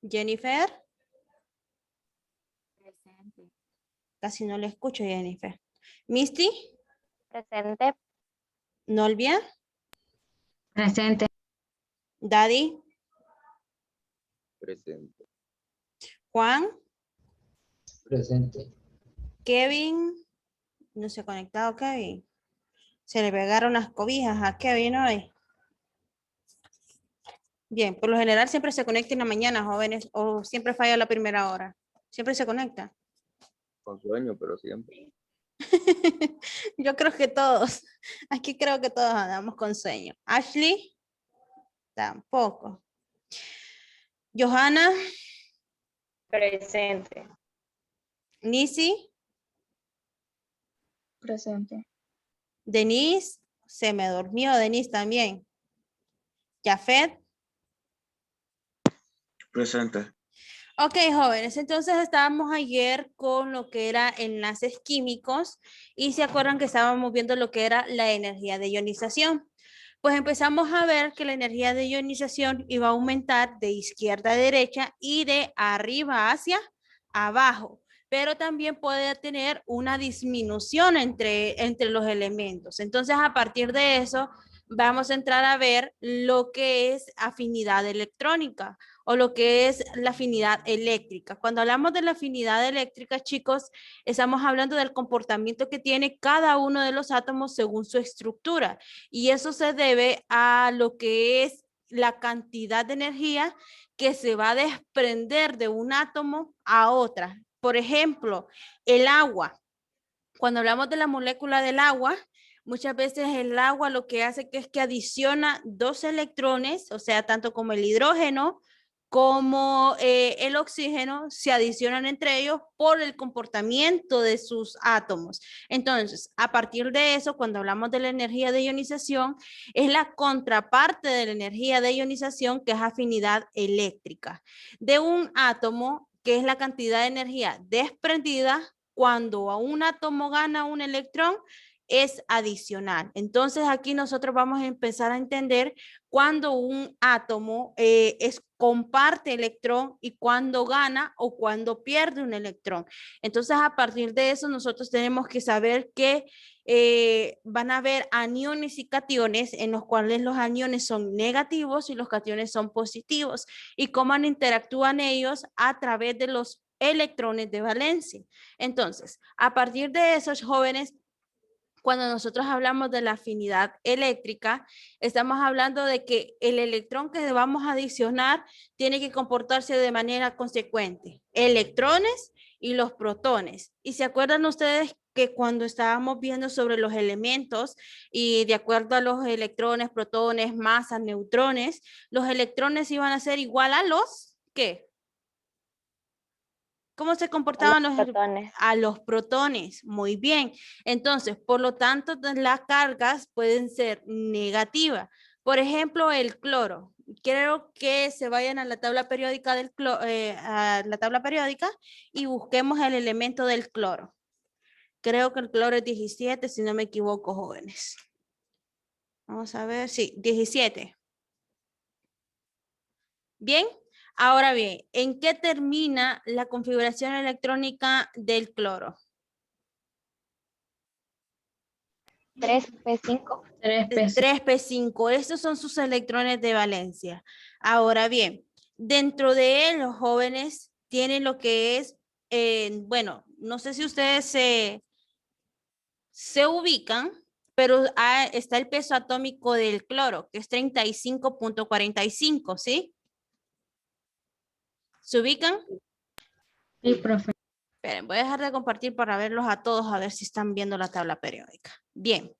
Jennifer, Presente. casi no le escucho, Jennifer. Misty, Presente. Nolvia, Presente. Daddy, Presente. Juan, Presente. Kevin, no se ha conectado Kevin. Se le pegaron las cobijas a Kevin hoy. Bien, por lo general siempre se conecta en la mañana, jóvenes, o siempre falla la primera hora. Siempre se conecta. Con sueño, pero siempre. Yo creo que todos, aquí creo que todos andamos con sueño. Ashley, tampoco. Johanna, Presente. Nisi, Presente. Denise, se me durmió Denise también. Jafet. Presente. Ok, jóvenes, entonces estábamos ayer con lo que era enlaces químicos y se acuerdan que estábamos viendo lo que era la energía de ionización. Pues empezamos a ver que la energía de ionización iba a aumentar de izquierda a derecha y de arriba hacia abajo, pero también puede tener una disminución entre los elementos. Entonces, a partir de eso, vamos a entrar a ver lo que es afinidad electrónica o lo que es la afinidad eléctrica. Cuando hablamos de la afinidad eléctrica, chicos, estamos hablando del comportamiento que tiene cada uno de los átomos según su estructura. Y eso se debe a lo que es la cantidad de energía que se va a desprender de un átomo a otra. Por ejemplo, el agua. Cuando hablamos de la molécula del agua, muchas veces el agua lo que hace es que adiciona dos electrones, o sea, tanto como el hidrógeno como el oxígeno se adicionan entre ellos por el comportamiento de sus átomos. Entonces, a partir de eso, cuando hablamos de la energía de ionización, es la contraparte de la energía de ionización, que es afinidad eléctrica. De un átomo, que es la cantidad de energía desprendida cuando a un átomo gana un electrón, es adicional. Entonces aquí nosotros vamos a empezar a entender cuando un átomo comparte electrón y cuando gana o cuando pierde un electrón. Entonces a partir de eso nosotros tenemos que saber que van a haber aniones y cationes, en los cuales los aniones son negativos y los cationes son positivos, y cómo interactúan ellos a través de los electrones de valencia. Entonces, a partir de esos jóvenes, cuando nosotros hablamos de la afinidad eléctrica, estamos hablando de que el electrón que vamos a adicionar tiene que comportarse de manera consecuente. Electrones y los protones. ¿Y se acuerdan ustedes que cuando estábamos viendo sobre los elementos y de acuerdo a los electrones, protones, masas, neutrones, los electrones iban a ser igual a los, ¿qué? ¿Cómo se comportaban los protones? A los protones? Muy bien. Entonces, por lo tanto, las cargas pueden ser negativas. Por ejemplo, el cloro. Quiero que se vayan a la tabla periódica del a la tabla periódica y busquemos el elemento del cloro. Creo que el cloro es 17, si no me equivoco, jóvenes. Vamos a ver, sí, 17. Bien. Ahora bien, ¿en qué termina la configuración electrónica del cloro? 3p5. 3p5. Estos son sus electrones de valencia. Ahora bien, dentro de él los jóvenes tienen lo que es, bueno, no sé si ustedes se ubican, pero está el peso atómico del cloro, que es 35.45, ¿sí? ¿Se ubican? Sí, profe. Esperen, voy a dejar de compartir para verlos a todos, a ver si están viendo la tabla periódica. Bien,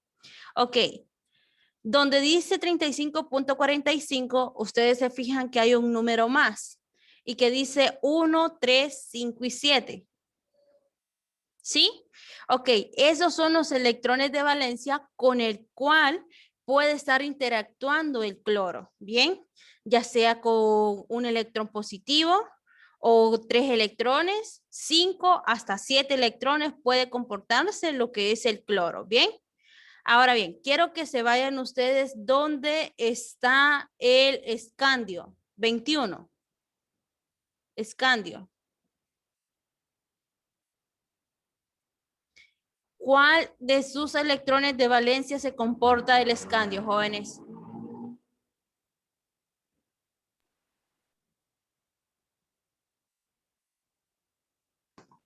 ok. Donde dice 35.45, ustedes se fijan que hay un número más y que dice 1, 3, 5 y 7. ¿Sí? Ok, esos son los electrones de valencia con el cual puede estar interactuando el cloro. Bien, ya sea con un electrón positivo o 3 electrones, 5 hasta 7 electrones puede comportarse lo que es el cloro. Bien. Ahora bien, quiero que se vayan ustedes donde está el escandio, 21. Escandio. ¿Cuál de sus electrones de valencia se comporta el escandio, jóvenes?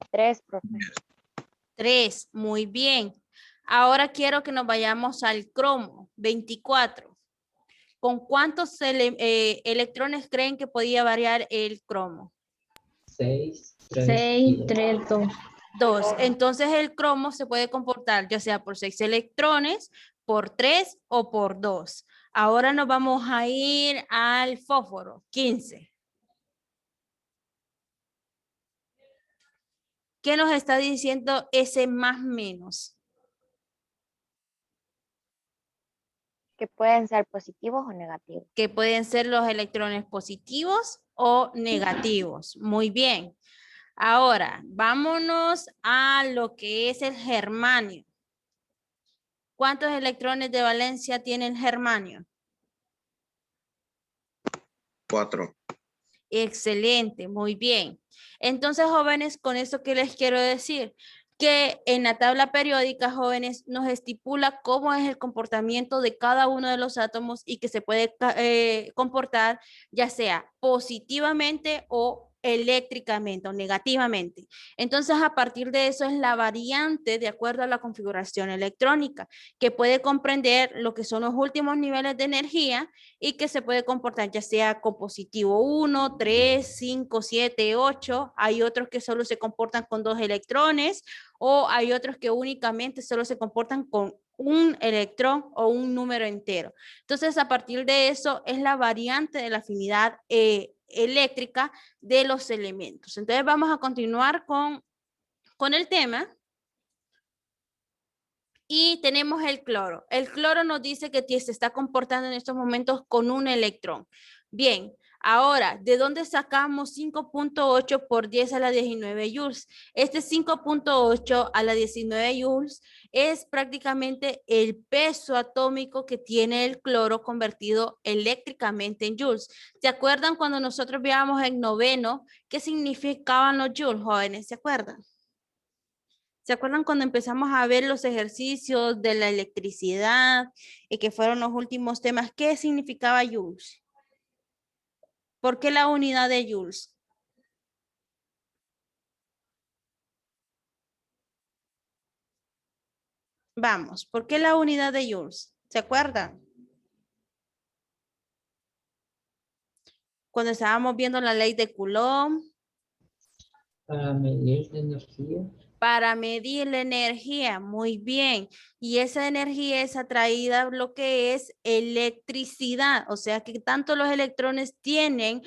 Tres, profe. 3, muy bien. Ahora quiero que nos vayamos al cromo, 24. ¿Con cuántos electrones creen que podía variar el cromo? 6, 3, 6, 3, 2. 2. Entonces el cromo se puede comportar ya sea por 6 electrones, por 3 o por 2. Ahora nos vamos a ir al fósforo, 15. ¿Qué nos está diciendo ese más menos? Que pueden ser positivos o negativos. Que pueden ser los electrones positivos o negativos. Muy bien. Ahora, vámonos a lo que es el germanio. ¿Cuántos electrones de valencia tiene el germanio? 4. Excelente, muy bien. Entonces, jóvenes, con eso que les quiero decir, que en la tabla periódica, jóvenes, nos estipula cómo es el comportamiento de cada uno de los átomos y que se puede comportar ya sea positivamente o eléctricamente o negativamente. Entonces, a partir de eso es la variante de acuerdo a la configuración electrónica, que puede comprender lo que son los últimos niveles de energía y que se puede comportar ya sea con positivo 1, 3, 5, 7, 8. Hay otros que solo se comportan con 2 electrones o hay otros que únicamente solo se comportan con un electrón o un número entero. Entonces, a partir de eso es la variante de la afinidad eléctrica de los elementos. Entonces, vamos a continuar con el tema. Y tenemos el cloro. El cloro nos dice que se está comportando en estos momentos con un electrón. Bien, ahora, ¿de dónde sacamos 5.8 por 10 a la 19 joules? Este 5.8 a la 19 joules es prácticamente el peso atómico que tiene el cloro convertido eléctricamente en joules. ¿Se acuerdan cuando nosotros veíamos en noveno qué significaban los joules, jóvenes? ¿Se acuerdan? ¿Se acuerdan cuando empezamos a ver los ejercicios de la electricidad y que fueron los últimos temas? ¿Qué significaba joules? ¿Por qué la unidad de joules? Vamos, ¿por qué la unidad de joules? ¿Se acuerdan? Cuando estábamos viendo la ley de Coulomb. Para medir la energía. Para medir la energía, muy bien. Y esa energía es atraída a lo que es electricidad, o sea que tanto los electrones tienen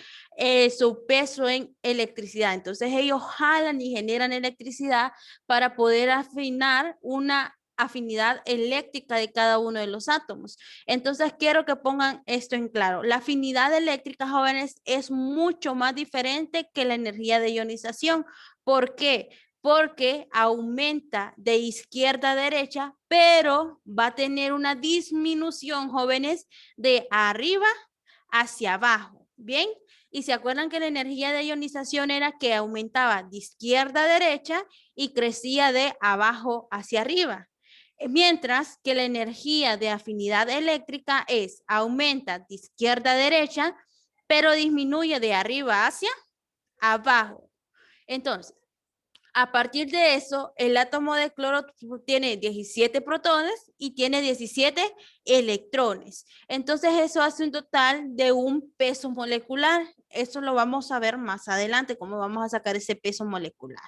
su peso en electricidad. Entonces ellos jalan y generan electricidad para poder afinar una afinidad eléctrica de cada uno de los átomos. Entonces quiero que pongan esto en claro. La afinidad eléctrica, jóvenes, es mucho más diferente que la energía de ionización. ¿Por qué? Porque aumenta de izquierda a derecha, pero va a tener una disminución, jóvenes, de arriba hacia abajo. ¿Bien? Y se acuerdan que la energía de ionización era que aumentaba de izquierda a derecha y crecía de abajo hacia arriba. Mientras que la energía de afinidad eléctrica aumenta de izquierda a derecha, pero disminuye de arriba hacia abajo. Entonces, a partir de eso, el átomo de cloro tiene 17 protones y tiene 17 electrones. Entonces, eso hace un total de un peso molecular. Eso lo vamos a ver más adelante, cómo vamos a sacar ese peso molecular.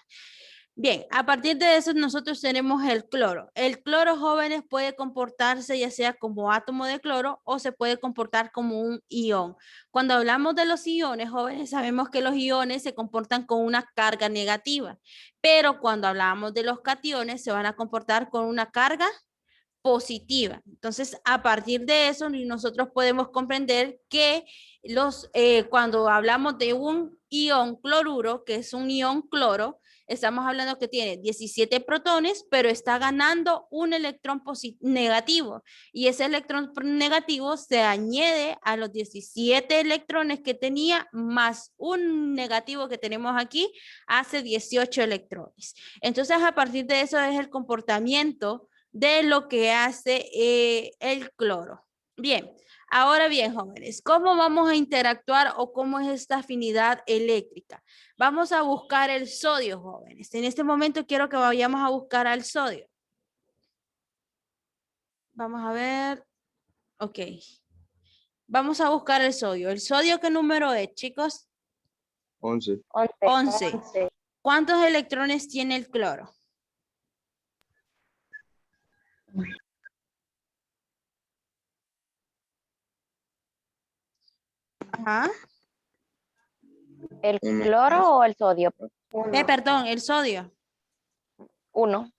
Bien, a partir de eso nosotros tenemos el cloro. El cloro, jóvenes, puede comportarse ya sea como átomo de cloro o se puede comportar como un ion. Cuando hablamos de los iones, jóvenes, sabemos que los iones se comportan con una carga negativa, pero cuando hablamos de los cationes se van a comportar con una carga positiva. Entonces, a partir de eso, nosotros podemos comprender que cuando hablamos de un ion cloruro, que es un ion cloro, estamos hablando que tiene 17 protones, pero está ganando un electrón negativo. Y ese electrón negativo se añade a los 17 electrones que tenía, más un negativo que tenemos aquí, hace 18 electrones. Entonces, a partir de eso es el comportamiento de lo que hace el cloro. Bien. Ahora bien, jóvenes, ¿cómo vamos a interactuar o cómo es esta afinidad eléctrica? Vamos a buscar el sodio, jóvenes. En este momento quiero que vayamos a buscar al sodio. Vamos a ver. Ok. Vamos a buscar el sodio. ¿El sodio qué número es, chicos? 11. 11. ¿Cuántos electrones tiene el cloro? Ajá. ¿El cloro o el sodio? Perdón, el sodio. 1.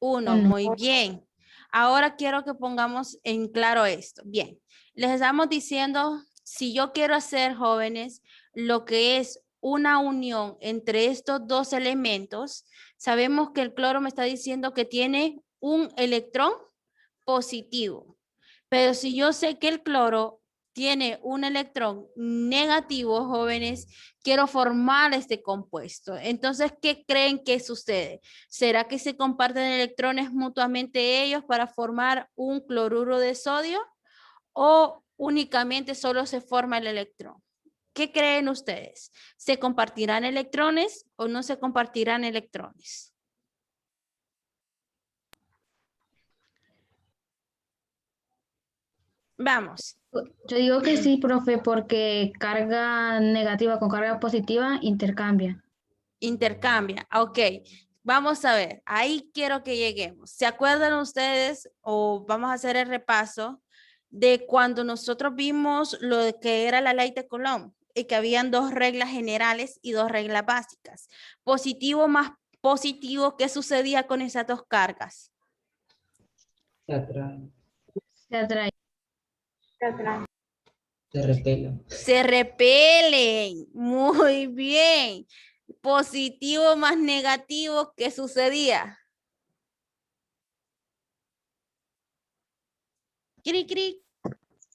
1, muy bien. Ahora quiero que pongamos en claro esto. Bien, les estamos diciendo, si yo quiero hacer, jóvenes, lo que es una unión entre estos dos elementos, sabemos que el cloro me está diciendo que tiene un electrón positivo. Pero si yo sé que el cloro tiene un electrón negativo, jóvenes, quiero formar este compuesto. Entonces, ¿qué creen que sucede? ¿Será que se comparten electrones mutuamente ellos para formar un cloruro de sodio? ¿O únicamente solo se forma el electrón? ¿Qué creen ustedes? ¿Se compartirán electrones o no se compartirán electrones? Vamos. Yo digo que sí, profe, porque carga negativa con carga positiva intercambia. Intercambia. Ok, vamos a ver. Ahí quiero que lleguemos. ¿Se acuerdan ustedes o vamos a hacer el repaso de cuando nosotros vimos lo que era la ley de Coulomb y que habían dos reglas generales y dos reglas básicas? Positivo más positivo, ¿qué sucedía con esas dos cargas? Se atraen, Se atrae. se repelen. Se repelen. Muy bien. Positivo más negativo, ¿qué sucedía? Cri, cri.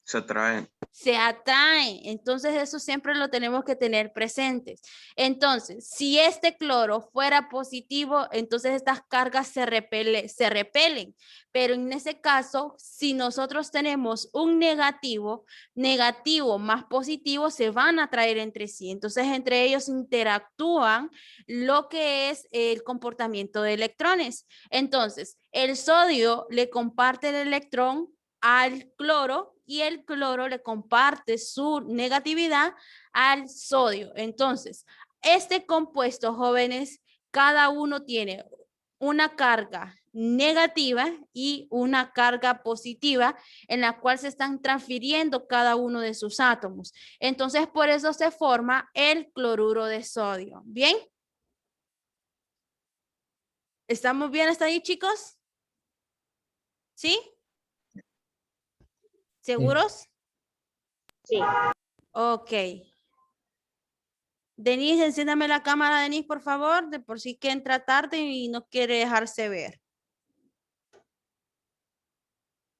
Se atraen. Se atraen. Entonces eso siempre lo tenemos que tener presentes. Entonces, si este cloro fuera positivo, entonces estas cargas se repelen. Pero en ese caso, si nosotros tenemos un negativo, negativo más positivo se van a atraer entre sí. Entonces, entre ellos interactúan lo que es el comportamiento de electrones. Entonces, el sodio le comparte el electrón al cloro y el cloro le comparte su negatividad al sodio. Entonces, este compuesto, jóvenes, cada uno tiene una carga negativa y una carga positiva en la cual se están transfiriendo cada uno de sus átomos. Entonces, por eso se forma el cloruro de sodio. ¿Bien? ¿Estamos bien hasta ahí, chicos? ¿Sí? ¿Seguros? Sí. Ok. Denise, enciéndame la cámara, Denise, por favor, de por sí que entra tarde y no quiere dejarse ver.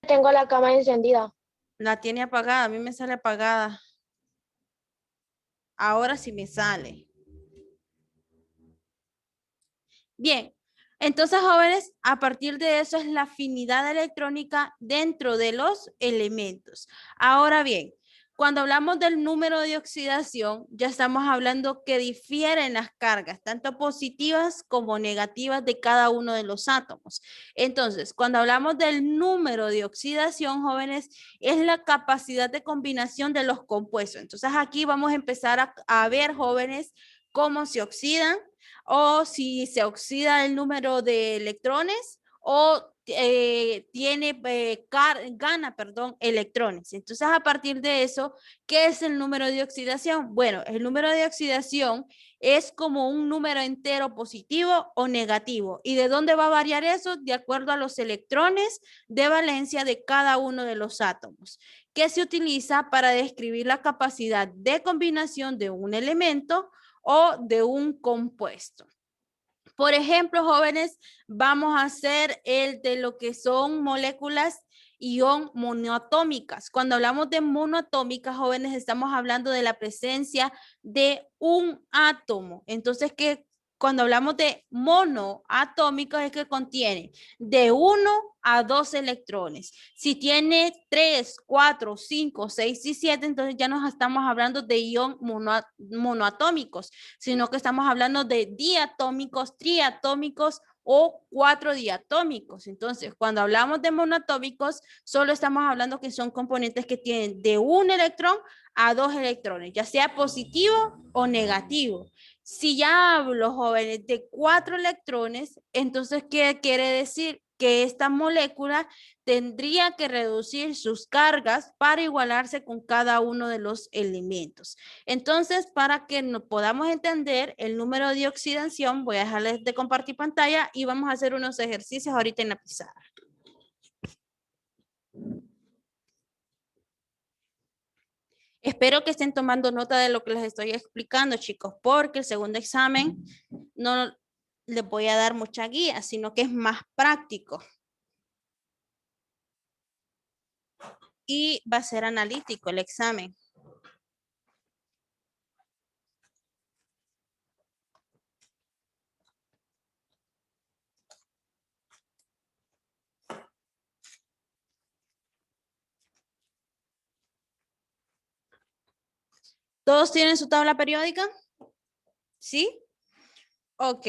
Tengo la cámara encendida. La tiene apagada, a mí me sale apagada. Ahora sí me sale. Bien, entonces, jóvenes, a partir de eso es la afinidad electrónica dentro de los elementos. Ahora bien, cuando hablamos del número de oxidación, ya estamos hablando que difieren las cargas, tanto positivas como negativas de cada uno de los átomos. Entonces, cuando hablamos del número de oxidación, jóvenes, es la capacidad de combinación de los compuestos. Entonces, aquí vamos a empezar a ver, jóvenes, cómo se oxidan, o si se oxida el número de electrones o gana, electrones. Entonces, a partir de eso, ¿qué es el número de oxidación? Bueno, el número de oxidación es como un número entero positivo o negativo. ¿Y de dónde va a variar eso? De acuerdo a los electrones de valencia de cada uno de los átomos, que se utiliza para describir la capacidad de combinación de un elemento o de un compuesto. Por ejemplo, jóvenes, vamos a hacer el de lo que son moléculas ion monoatómicas. Cuando hablamos de monoatómicas, jóvenes, estamos hablando de la presencia de un átomo. Entonces, que cuando hablamos de monoatómicos es que contiene de 1 a 2 electrones. Si tiene 3, 4, 5, 6 y 7, entonces ya nos estamos hablando de ion monoatómicos, sino que estamos hablando de diatómicos, triatómicos o 4 diatómicos. Entonces, cuando hablamos de monoatómicos, solo estamos hablando que son componentes que tienen de un electrón a 2 electrones, ya sea positivo o negativo. Si ya hablo, jóvenes, de 4 electrones, entonces, ¿qué quiere decir? Que esta molécula tendría que reducir sus cargas para igualarse con cada uno de los elementos. Entonces, para que nos podamos entender el número de oxidación, voy a dejarles de compartir pantalla y vamos a hacer unos ejercicios ahorita en la pizarra. Espero que estén tomando nota de lo que les estoy explicando, chicos, porque el segundo examen no les voy a dar mucha guía, sino que es más práctico. Y va a ser analítico el examen. ¿Todos tienen su tabla periódica? ¿Sí? Ok.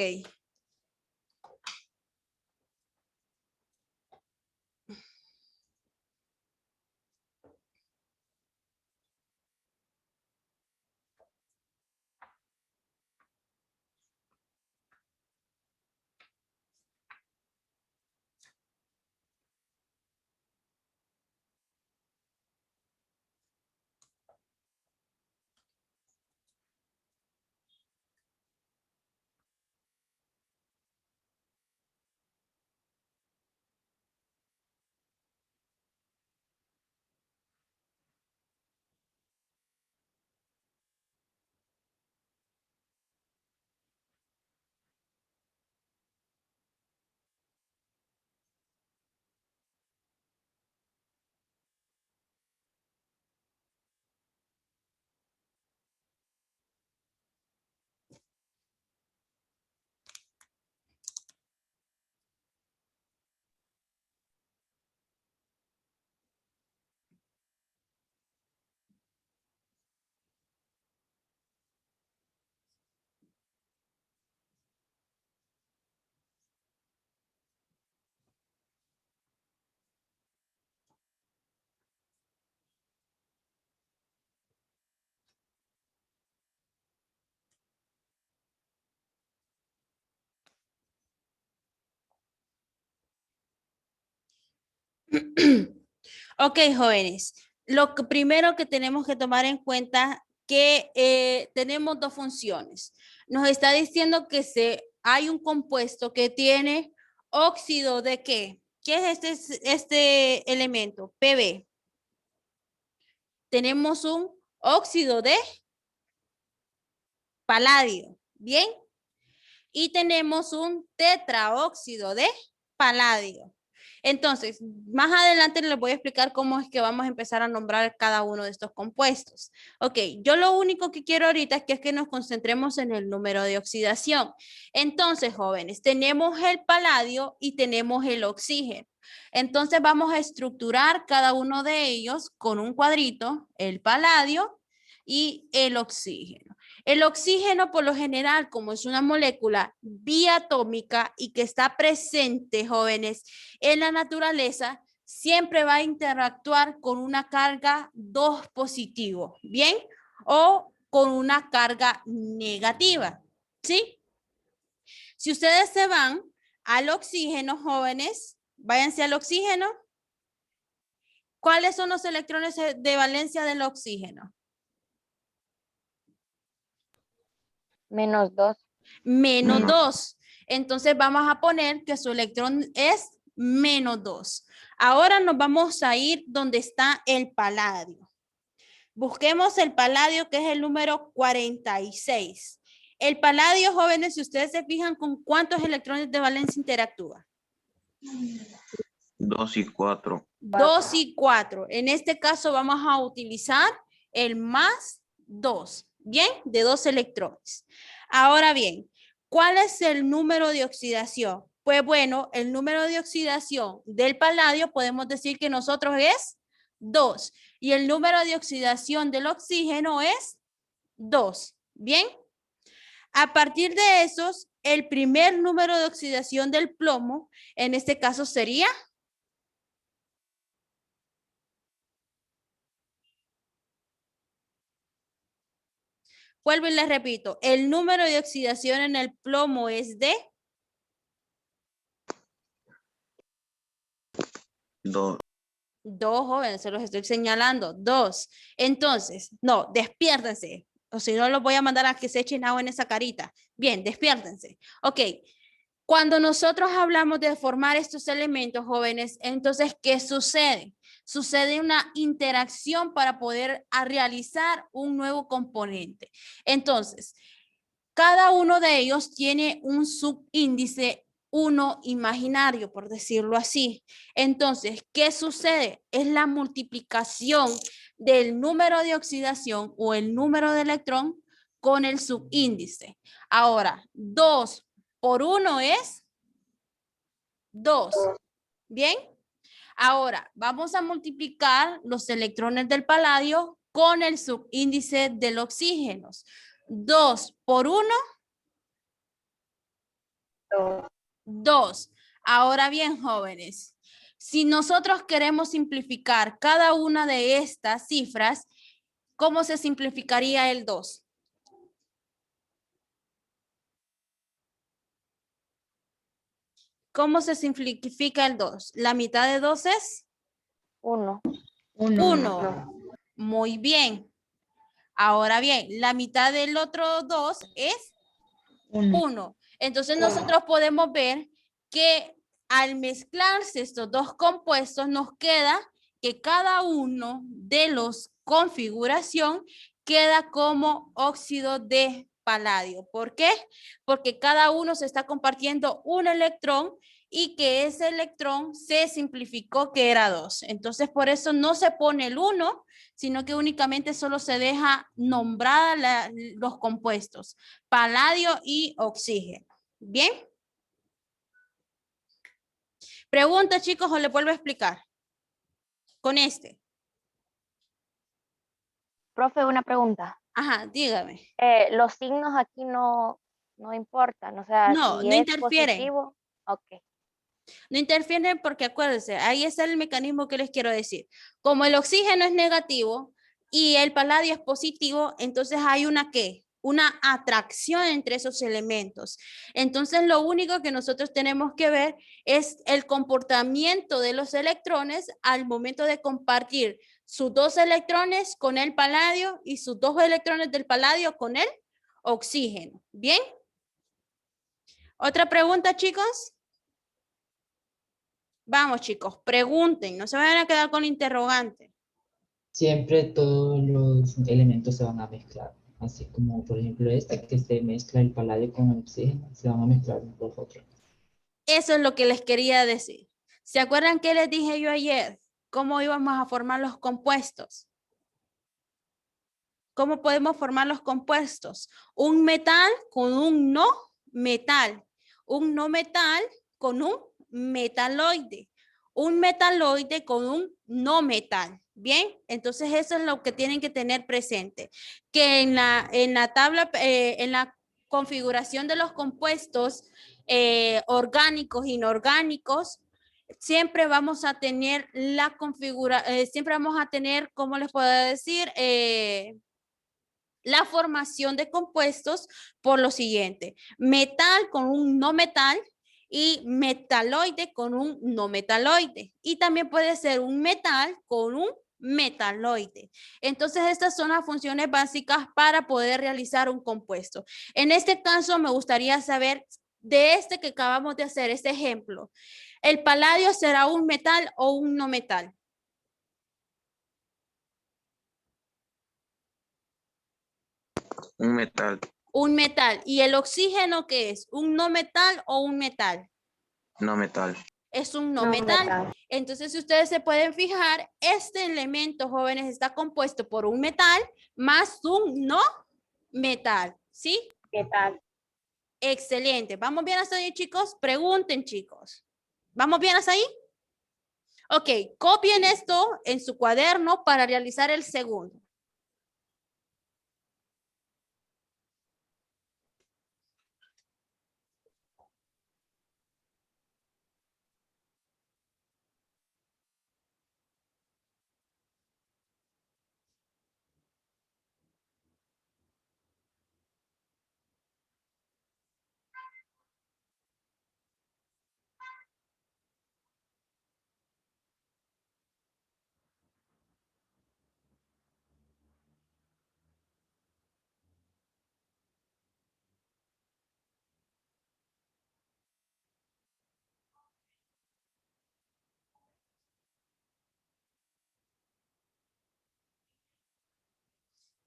Ok, jóvenes. Lo que primero que tenemos que tomar en cuenta que tenemos dos funciones. Nos está diciendo que hay un compuesto que tiene óxido de ¿qué? ¿Qué es este elemento? Pb. Tenemos un óxido de paladio, ¿bien? Y tenemos un tetraóxido de paladio. Entonces, más adelante les voy a explicar cómo es que vamos a empezar a nombrar cada uno de estos compuestos. Ok, yo lo único que quiero ahorita es que nos concentremos en el número de oxidación. Entonces, jóvenes, tenemos el paladio y tenemos el oxígeno. Entonces, vamos a estructurar cada uno de ellos con un cuadrito, el paladio y el oxígeno. El oxígeno, por lo general, como es una molécula biatómica y que está presente, jóvenes, en la naturaleza, siempre va a interactuar con una carga 2 positivo, ¿bien? O con una carga negativa, ¿sí? Si ustedes se van al oxígeno, jóvenes, váyanse al oxígeno. ¿Cuáles son los electrones de valencia del oxígeno? -2. -2. Entonces vamos a poner que su electrón es -2. Ahora nos vamos a ir donde está el paladio. Busquemos el paladio, que es el número 46. El paladio, jóvenes, si ustedes se fijan, ¿con cuántos electrones de valencia interactúa? 2 y 4. 2 y 4. En este caso vamos a utilizar el más 2, ¿bien? De 2 electrones. Ahora bien, ¿cuál es el número de oxidación? Pues bueno, el número de oxidación del paladio podemos decir que nosotros es 2 y el número de oxidación del oxígeno es 2, ¿bien? A partir de esos, el primer número de oxidación del plomo, en este caso sería... Vuelvo y les repito, el número de oxidación en el plomo es de 2. 2, jóvenes, se los estoy señalando, 2. Entonces, no, despiértense, o si no los voy a mandar a que se echen agua en esa carita. Bien, despiértense. Ok, cuando nosotros hablamos de formar estos elementos, jóvenes, entonces, ¿qué sucede? Sucede una interacción para poder realizar un nuevo componente. Entonces, cada uno de ellos tiene un subíndice 1 imaginario, por decirlo así. Entonces, ¿qué sucede? Es la multiplicación del número de oxidación o el número de electrón con el subíndice. Ahora, 2 por 1 es 2. ¿Bien? Ahora, vamos a multiplicar los electrones del paladio con el subíndice del oxígeno. 2 por 1, 2. Ahora bien, jóvenes, si nosotros queremos simplificar cada una de estas cifras, ¿cómo se simplificaría el 2? ¿Cómo se simplifica el 2? ¿La mitad de 2 es? 1. 1. Muy bien. Ahora bien, la mitad del otro 2 es 1. Entonces nosotros podemos ver que al mezclarse estos dos compuestos nos queda que cada uno de los configuración queda como óxido de paladio. ¿Por qué? Porque cada uno se está compartiendo un electrón y que ese electrón se simplificó que era 2. Entonces por eso no se pone el 1, sino que únicamente solo se deja nombrada los compuestos, paladio y oxígeno. ¿Bien? Pregunta, chicos, o le vuelvo a explicar. Con este. Profe, una pregunta. Ajá, dígame. Los signos aquí no importan, o sea, No, si no es interfieren. positivo, ok. No interfieren porque acuérdense, ahí está el mecanismo que les quiero decir. Como el oxígeno es negativo y el paladio es positivo, entonces hay una ¿qué? Una atracción entre esos elementos. Entonces lo único que nosotros tenemos que ver es el comportamiento de los electrones al momento de compartir sus 2 electrones con el paladio y sus 2 electrones del paladio con el oxígeno. ¿Bien? ¿Otra pregunta, chicos? Vamos, chicos, pregunten, no se vayan a quedar con interrogante. Siempre todos los elementos se van a mezclar. Así como, por ejemplo, este que se mezcla el paladio con el oxígeno, se van a mezclar los otros. Eso es lo que les quería decir. ¿Se acuerdan qué les dije yo ayer? ¿Cómo íbamos a formar los compuestos? ¿Cómo podemos formar los compuestos? Un metal con un no metal. Un no metal con un metaloide. Un metaloide con un no metal. Bien, entonces eso es lo que tienen que tener presente. Que en la tabla, en la configuración de los compuestos orgánicos, inorgánicos, siempre vamos a tener la configuración, siempre vamos a tener, ¿cómo les puedo decir? La formación de compuestos por lo siguiente: metal con un no metal y metaloide con un no metaloide. Y también puede ser un metal con un metaloide. Entonces, estas son las funciones básicas para poder realizar un compuesto. En este caso, me gustaría saber de este que acabamos de hacer, este ejemplo. ¿El paladio será un metal o un no metal? Un metal. Un metal. ¿Y el oxígeno qué es? ¿Un no metal o un metal? No metal. Es un no No metal. metal. Entonces, si ustedes se pueden fijar, este elemento, jóvenes, está compuesto por un metal más un no metal. ¿Sí? ¿Qué tal? Excelente. ¿Vamos bien hasta ahí, chicos? Pregunten, chicos. ¿Vamos bien hasta ahí? Ok, copien esto en su cuaderno para realizar el segundo.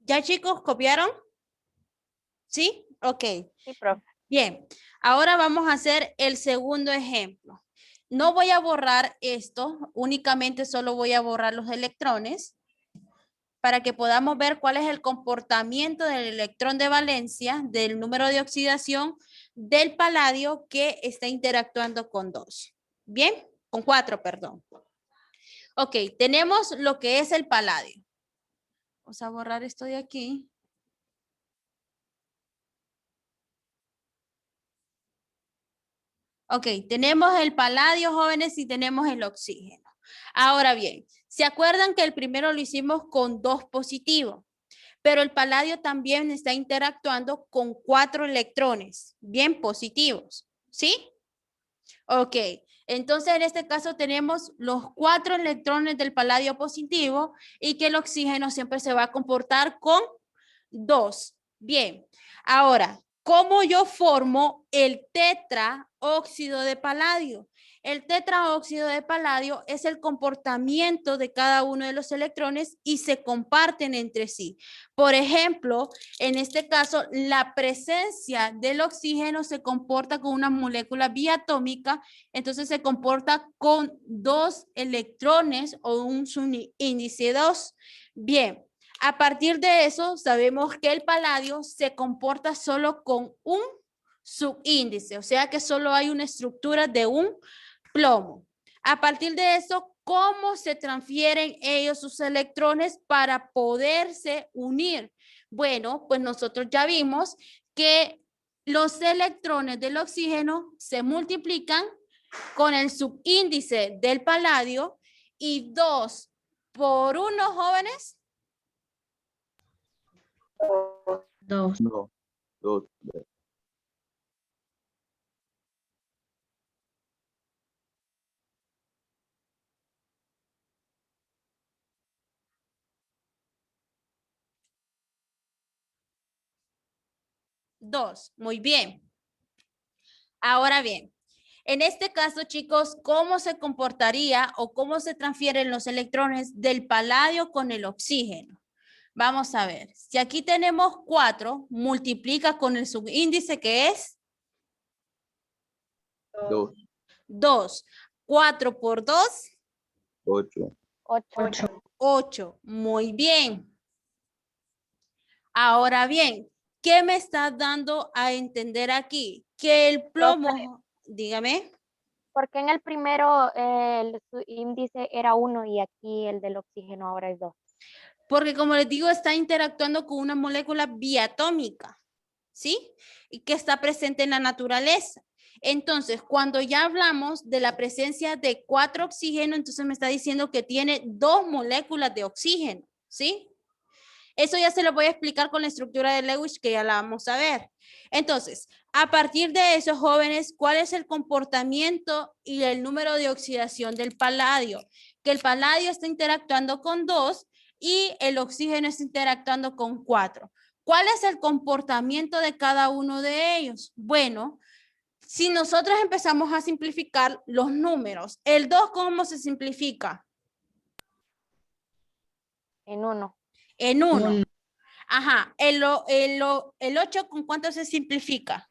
¿Ya, chicos, copiaron? ¿Sí? Ok. Sí, profe. Bien, ahora vamos a hacer el segundo ejemplo. No voy a borrar esto, únicamente solo voy a borrar los electrones para que podamos ver cuál es el comportamiento del electrón de valencia, del número de oxidación del paladio que está interactuando con 2. Bien, con 4, perdón. Ok, tenemos lo que es el paladio. Vamos a borrar esto de aquí. Ok, tenemos el paladio, jóvenes, y tenemos el oxígeno. Ahora bien, ¿se acuerdan que el primero lo hicimos con 2 positivos? Pero el paladio también está interactuando con 4 electrones, bien positivos, ¿sí? Ok, entonces en este caso tenemos los 4 electrones del paladio positivo y que el oxígeno siempre se va a comportar con 2. Bien, ahora, ¿cómo yo formo el tetraóxido de paladio? El tetraóxido de paladio es el comportamiento de cada uno de los electrones y se comparten entre sí. Por ejemplo, en este caso, la presencia del oxígeno se comporta con una molécula biatómica, entonces se comporta con 2 electrones o un subíndice 2. Bien. A partir de eso, sabemos que el paladio se comporta solo con un subíndice, o sea que solo hay una estructura de un plomo. A partir de eso, ¿cómo se transfieren ellos sus electrones para poderse unir? Bueno, pues nosotros ya vimos que los electrones del oxígeno se multiplican con el subíndice del paladio y 2 por 1, jóvenes. 2. No. 2. 2. Muy bien. Ahora bien, en este caso, chicos, ¿cómo se comportaría o cómo se transfieren los electrones del paladio con el oxígeno? Vamos a ver. Si aquí tenemos 4, multiplica con el subíndice que es 2. 2. 4 por 2, 8. 8. 8. Muy bien. Ahora bien, ¿qué me está dando a entender aquí? Que el plomo, dígame. Porque en el primero su índice era 1 y aquí el del oxígeno ahora es 2. Porque como les digo, está interactuando con una molécula biatómica, ¿sí? Y que está presente en la naturaleza. Entonces, cuando ya hablamos de la presencia de 4 oxígenos, entonces me está diciendo que tiene 2 moléculas de oxígeno, ¿sí? Eso ya se lo voy a explicar con la estructura de Lewis, que ya la vamos a ver. Entonces, a partir de eso, jóvenes, ¿cuál es el comportamiento y el número de oxidación del paladio? Que el paladio está interactuando con 2 y el oxígeno está interactuando con 4. ¿Cuál es el comportamiento de cada uno de ellos? Bueno, si nosotros empezamos a simplificar los números, el 2, ¿cómo se simplifica? En 1. En 1. Ajá, el 8 ¿con cuánto se simplifica?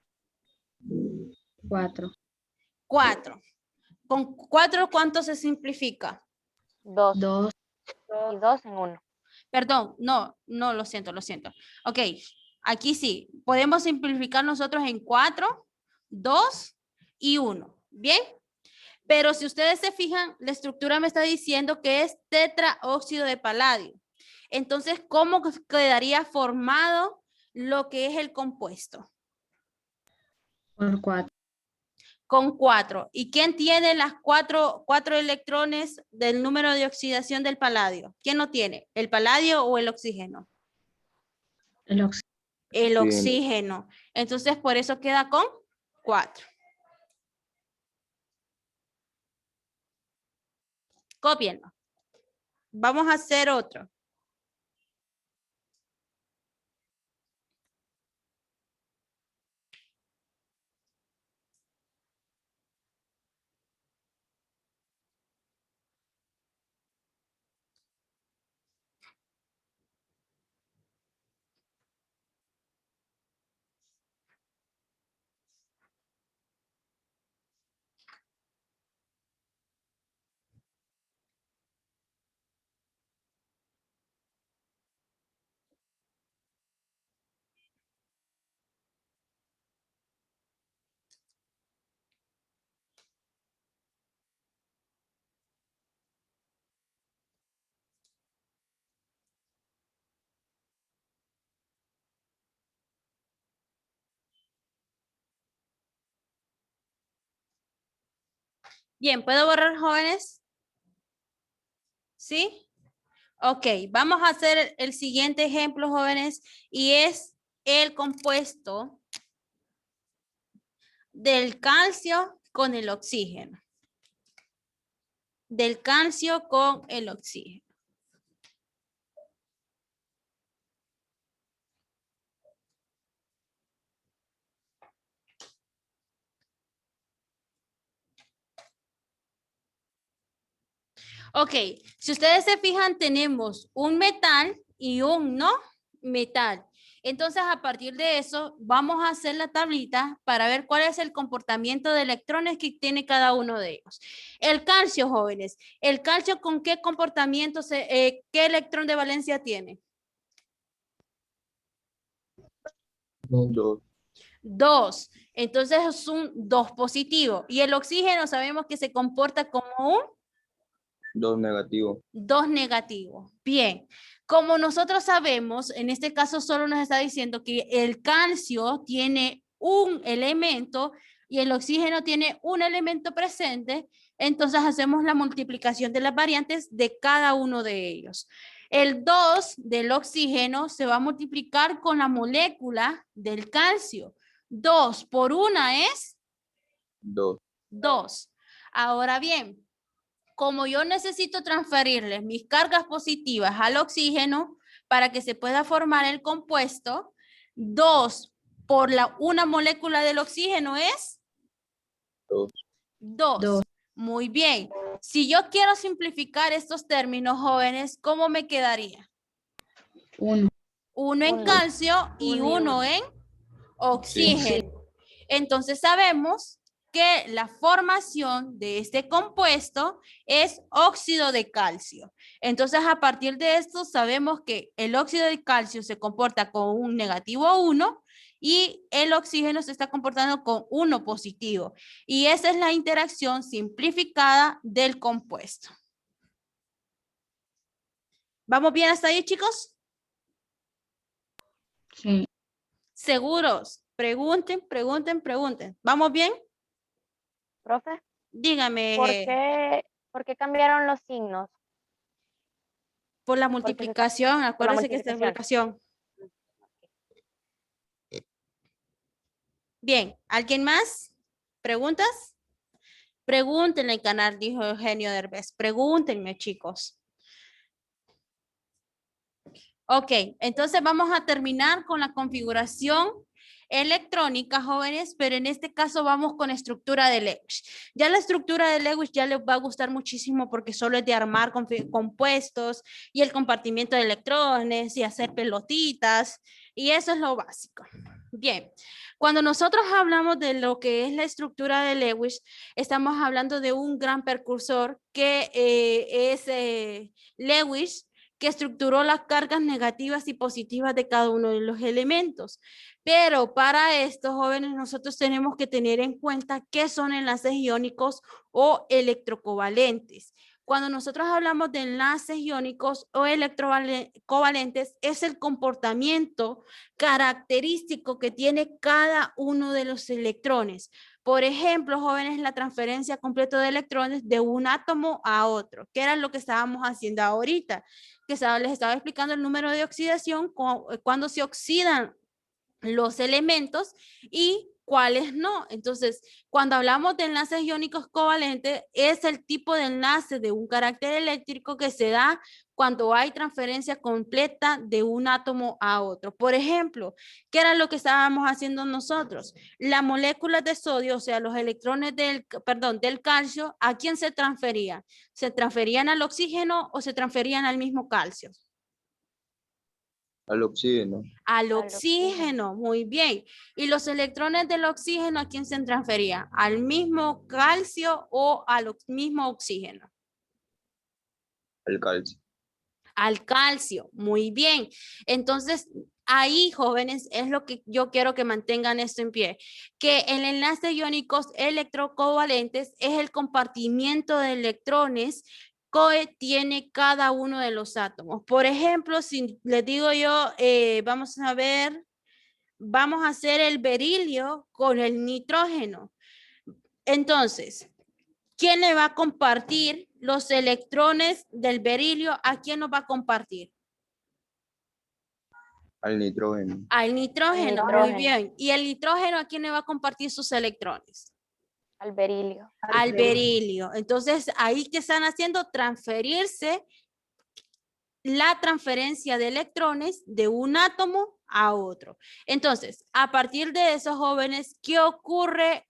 4. 4. ¿Con 4 cuánto se simplifica? 2 2. y 2 en 1. Perdón, no, lo siento. Ok, aquí sí, podemos simplificar nosotros en 4, 2 y 1. ¿Bien? Pero si ustedes se fijan, la estructura me está diciendo que es tetraóxido de paladio. Entonces, ¿cómo quedaría formado lo que es el compuesto? Por 4. Con 4. ¿Y quién tiene las 4 electrones del número de oxidación del paladio? ¿Quién no tiene? ¿El paladio o el oxígeno? El oxígeno. El Sí. oxígeno. Entonces, por eso queda con 4. Cópienlo. Vamos a hacer otro. Bien, ¿puedo borrar, jóvenes? ¿Sí? Ok, vamos a hacer el siguiente ejemplo, jóvenes, y es el compuesto del calcio con el oxígeno. Del calcio con el oxígeno. Ok, si ustedes se fijan, tenemos un metal y un no metal. Entonces, a partir de eso, vamos a hacer la tablita para ver cuál es el comportamiento de electrones que tiene cada uno de ellos. El calcio, jóvenes, ¿el calcio con qué comportamiento, qué electrón de valencia tiene? 2. 2. Entonces es un 2 positivo. Y el oxígeno sabemos que se comporta como un 2 negativo. 2 negativo. Bien, como nosotros sabemos, en este caso solo nos está diciendo que el calcio tiene un elemento y el oxígeno tiene un elemento presente, entonces hacemos la multiplicación de las variantes de cada uno de ellos. El 2 del oxígeno se va a multiplicar con la molécula del calcio. 2 por 1 es 2. 2. Ahora bien, como yo necesito transferirles mis cargas positivas al oxígeno para que se pueda formar el compuesto, 2 por una molécula del oxígeno es 2. 2. Dos. Muy bien. Si yo quiero simplificar estos términos, jóvenes, ¿cómo me quedaría? 1. 1 en Uno. calcio y Uno y 1 uno. en oxígeno. Entonces sabemos que la formación de este compuesto es óxido de calcio. Entonces, a partir de esto, sabemos que el óxido de calcio se comporta con un negativo 1 y el oxígeno se está comportando con 1 positivo. Y esa es la interacción simplificada del compuesto. ¿Vamos bien hasta ahí, chicos? Sí. ¿Seguros? Pregunten. ¿Vamos bien? Profe, Dígame. ¿por qué cambiaron los signos? Por la Porque multiplicación, acuérdense que es multiplicación. Bien, ¿alguien más? ¿Preguntas? Pregúntenle, canal, dijo Eugenio Derbez. Pregúntenme, chicos. Ok, entonces vamos a terminar con la configuración electrónica, jóvenes, pero en este caso vamos con estructura de Lewis. Ya la estructura de Lewis ya les va a gustar muchísimo porque solo es de armar compuestos y el compartimiento de electrones y hacer pelotitas, y eso es lo básico. Bien, cuando nosotros hablamos de lo que es la estructura de Lewis, estamos hablando de un gran precursor que es Lewis, que estructuró las cargas negativas y positivas de cada uno de los elementos. Pero para esto, jóvenes, nosotros tenemos que tener en cuenta qué son enlaces iónicos o electrocovalentes. Cuando nosotros hablamos de enlaces iónicos o electrocovalentes, es el comportamiento característico que tiene cada uno de los electrones. Por ejemplo, jóvenes, la transferencia completa de electrones de un átomo a otro, que era lo que estábamos haciendo ahorita, que les estaba explicando el número de oxidación cuando se oxidan los elementos y cuáles no. Entonces, cuando hablamos de enlaces iónicos covalentes, es el tipo de enlace de un carácter eléctrico que se da cuando hay transferencia completa de un átomo a otro. Por ejemplo, ¿qué era lo que estábamos haciendo nosotros? La molécula de sodio, o sea, los electrones del calcio, ¿a quién se transfería? ¿Se transferían al oxígeno o se transferían al mismo calcio? Al oxígeno. Al Al oxígeno, muy bien. ¿Y los electrones del oxígeno a quién se transferían? ¿Al mismo calcio o al mismo oxígeno? Al calcio. Al calcio, muy bien. Entonces, ahí, jóvenes, es lo que yo quiero que mantengan esto en pie, que el enlace iónicos electrocovalentes es el compartimiento de electrones que tiene cada uno de los átomos. Por ejemplo, si les digo yo, vamos a ver, vamos a hacer el berilio con el nitrógeno. Entonces, ¿quién le va a compartir los electrones del berilio? ¿A quién nos va a compartir? Al nitrógeno. Al nitrógeno, muy bien. ¿Y el nitrógeno a quién le va a compartir sus electrones? Al berilio. Al berilio. Entonces, ahí que están haciendo transferirse la transferencia de electrones de un átomo a otro. Entonces, a partir de esos jóvenes, ¿qué ocurre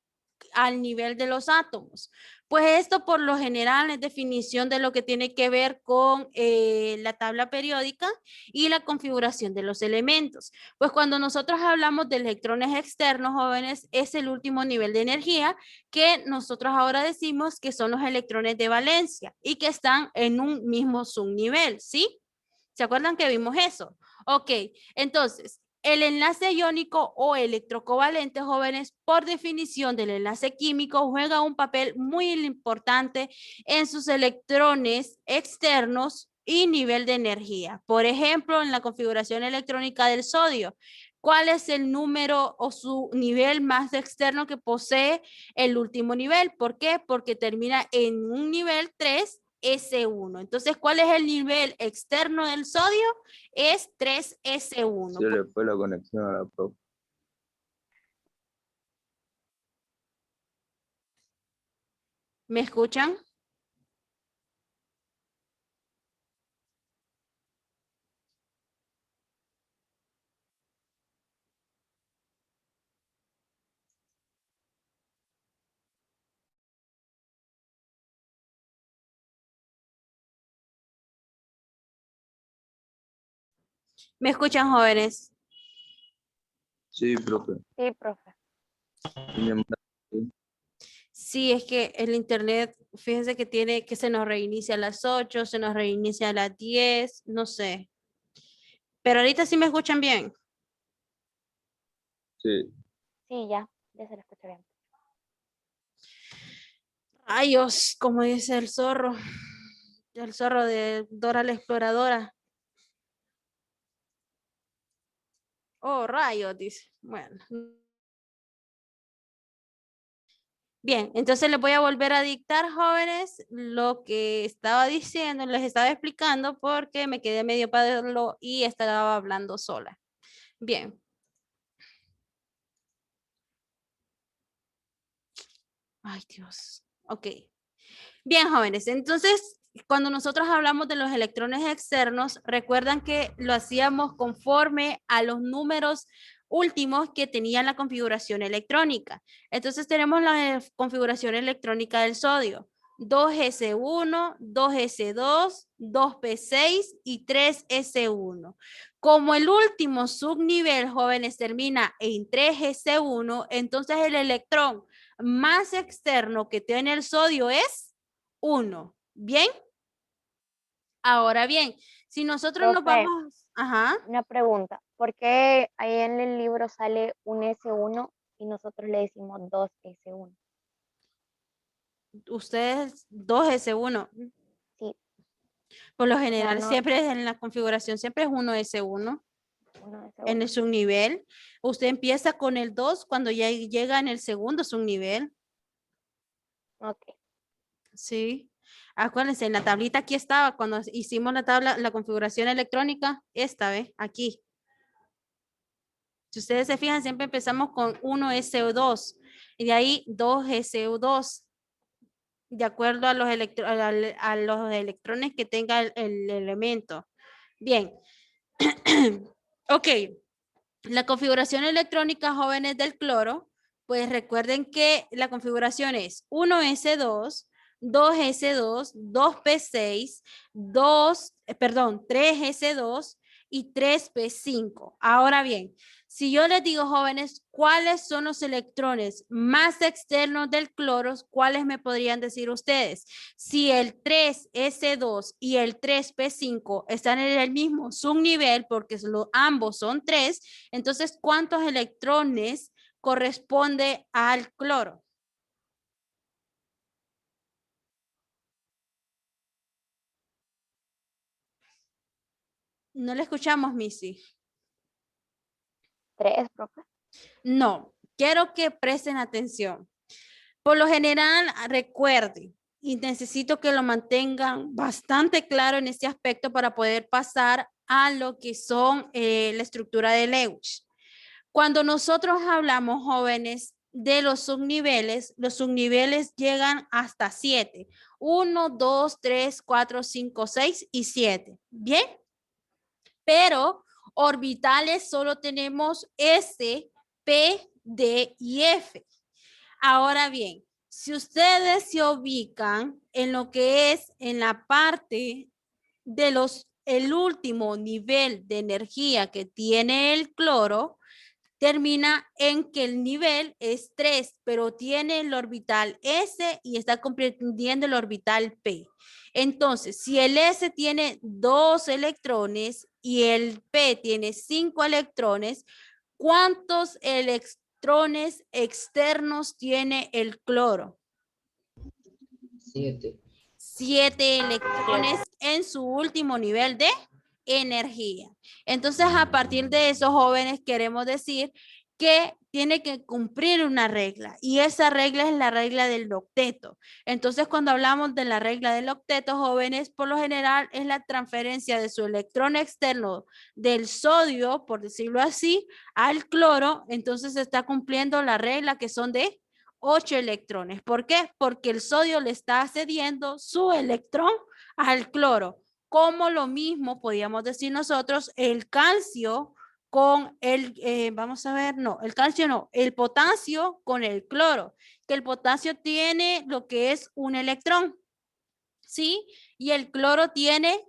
al nivel de los átomos? Pues esto por lo general es definición de lo que tiene que ver con la tabla periódica y la configuración de los elementos. Pues cuando nosotros hablamos de electrones externos, jóvenes, es el último nivel de energía que nosotros ahora decimos que son los electrones de valencia y que están en un mismo subnivel, ¿sí? ¿Se acuerdan que vimos eso? Ok, entonces, el enlace iónico o electrocovalente, jóvenes, por definición del enlace químico, juega un papel muy importante en sus electrones externos y nivel de energía. Por ejemplo, en la configuración electrónica del sodio, ¿cuál es el número o su nivel más externo que posee el último nivel? ¿Por qué? Porque termina en un nivel 3S1. Entonces, ¿cuál es el nivel externo del sodio? Es 3S1. Se le fue la conexión a la profe. ¿Me escuchan? ¿Me escuchan, jóvenes? Sí, profe. Sí, profe. Sí, es que el internet, fíjense que tiene que se nos reinicia a las 8, se nos reinicia a las 10, no sé. Pero ahorita sí me escuchan bien. Sí. Sí, ya se lo escucho bien. Rayos, como dice el zorro de Dora la Exploradora. Oh, rayos, dice. Bueno. Bien, entonces les voy a volver a dictar, jóvenes, lo que estaba diciendo, les estaba explicando porque me quedé medio palo y estaba hablando sola. Bien. Ay, Dios. Ok. Bien, jóvenes, entonces, cuando nosotros hablamos de los electrones externos, recuerdan que lo hacíamos conforme a los números últimos que tenían la configuración electrónica. Entonces tenemos la configuración electrónica del sodio. 2S1, 2S2, 2P6 y 3S1. Como el último subnivel, jóvenes, termina en 3S1, entonces el electrón más externo que tiene el sodio es 1. ¿Bien? Ahora bien, si nosotros nos Profe. vamos... Ajá. Una pregunta, ¿por qué ahí en el libro sale un S1 y nosotros le decimos 2S1? Ustedes 2S1. Sí, Por lo o sea, general, no siempre en la configuración, siempre es 1S1 1S1. en el subnivel. Usted empieza con el 2 cuando ya llega en el segundo subnivel. Ok, Sí. Acuérdense, en la tablita aquí estaba, cuando hicimos la tabla, la configuración electrónica, esta vez, aquí. Si ustedes se fijan, siempre empezamos con 1SO2 y de ahí 2SO2, de acuerdo a los, a los electrones que tenga el elemento. Bien. Ok. La configuración electrónica, jóvenes, del cloro, pues recuerden que la configuración es 1S2, 2S2, 2P6, 3S2 y 3P5. Ahora bien, si yo les digo, jóvenes, ¿cuáles son los electrones más externos del cloro? ¿Cuáles me podrían decir ustedes? Si el 3S2 y el 3P5 están en el mismo subnivel, porque ambos son 3, entonces, ¿cuántos electrones corresponde al cloro? No le escuchamos, Missy. 3, profe. No, quiero que presten atención. Por lo general, recuerden, y necesito que lo mantengan bastante claro en este aspecto para poder pasar a lo que son la estructura de Lewis. Cuando nosotros hablamos, jóvenes, de los subniveles llegan hasta 7. 1, 2, 3, 4, 5, 6 y 7. ¿Bien? Pero orbitales solo tenemos S, P, D y F. Ahora bien, si ustedes se ubican en lo que es en la parte de el último nivel de energía que tiene el cloro, termina en que el nivel es 3, pero tiene el orbital S y está comprendiendo el orbital P. Entonces, si el S tiene 2 electrones y el P tiene 5 electrones, ¿cuántos electrones externos tiene el cloro? 7. 7 electrones en su último nivel de energía. Entonces, a partir de eso, jóvenes, queremos decir que tiene que cumplir una regla y esa regla es la regla del octeto. Entonces, cuando hablamos de la regla del octeto, jóvenes, por lo general es la transferencia de su electrón externo del sodio, por decirlo así, al cloro. Entonces, se está cumpliendo la regla que son de 8 electrones. ¿Por qué? Porque el sodio le está cediendo su electrón al cloro. Como lo mismo podríamos decir nosotros, el calcio con el, vamos a ver, no, el calcio no, el potasio con el cloro, que el potasio tiene lo que es un electrón, ¿sí? Y el cloro tiene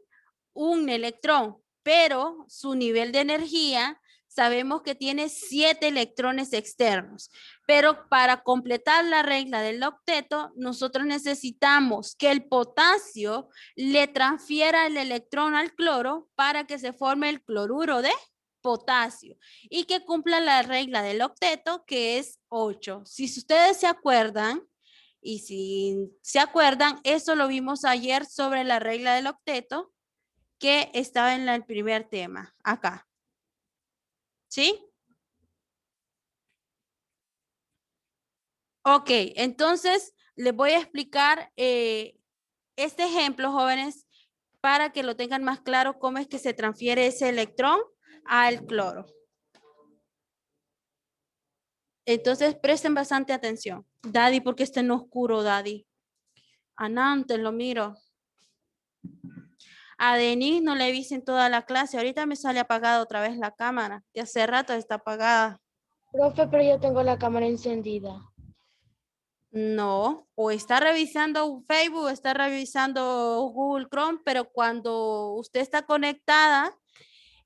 un electrón, pero su nivel de energía sabemos que tiene 7 electrones externos. Pero para completar la regla del octeto, nosotros necesitamos que el potasio le transfiera el electrón al cloro para que se forme el cloruro de potasio y que cumpla la regla del octeto, que es 8. Si ustedes se acuerdan, y si se acuerdan, eso lo vimos ayer sobre la regla del octeto, que estaba en el primer tema, acá. ¿Sí? Ok, entonces les voy a explicar este ejemplo, jóvenes, para que lo tengan más claro cómo es que se transfiere ese electrón al cloro. Entonces presten bastante atención. Daddy, ¿por qué está en oscuro, Daddy? Anante, lo miro. A Denise no le he visto en toda la clase. Ahorita me sale apagada otra vez la cámara. De hace rato está apagada. Profe, pero yo tengo la cámara encendida. No, o está revisando Facebook, o está revisando Google Chrome, pero cuando usted está conectada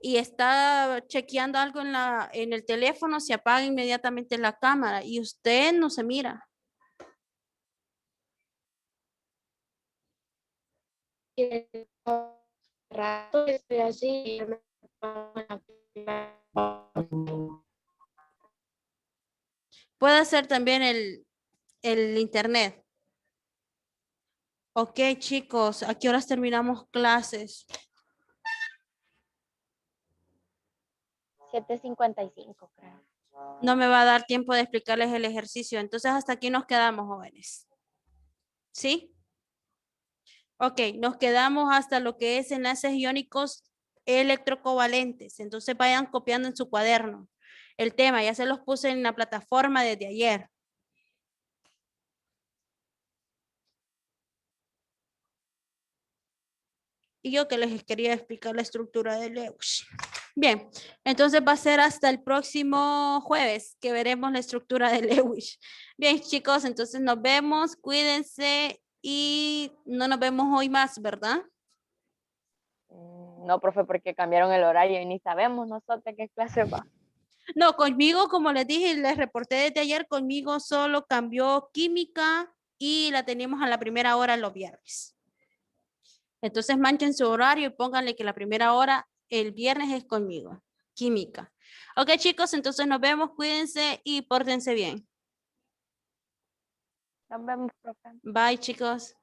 y está chequeando algo en el teléfono, se apaga inmediatamente la cámara y usted no se mira. Rato estoy así. Puede ser también el internet. Ok, chicos, ¿a qué horas terminamos clases? 7:55, creo. No me va a dar tiempo de explicarles el ejercicio. Entonces, hasta aquí nos quedamos, jóvenes. ¿Sí? Ok, nos quedamos hasta lo que es enlaces iónicos electrocovalentes. Entonces, vayan copiando en su cuaderno el tema. Ya se los puse en la plataforma desde ayer. Y yo que les quería explicar la estructura de Lewis. Bien, entonces va a ser hasta el próximo jueves que veremos la estructura de Lewis. Bien, chicos, entonces nos vemos, cuídense y no nos vemos hoy más, ¿verdad? No, profe, porque cambiaron el horario y ni sabemos nosotros qué clase va. No, conmigo, como les dije y les reporté desde ayer, conmigo solo cambió química y la teníamos a la primera hora los viernes. Entonces manchen su horario y pónganle que la primera hora el viernes es conmigo, química. Ok, chicos, entonces nos vemos, cuídense y pórtense bien. Nos vemos, profe. Bye, chicos.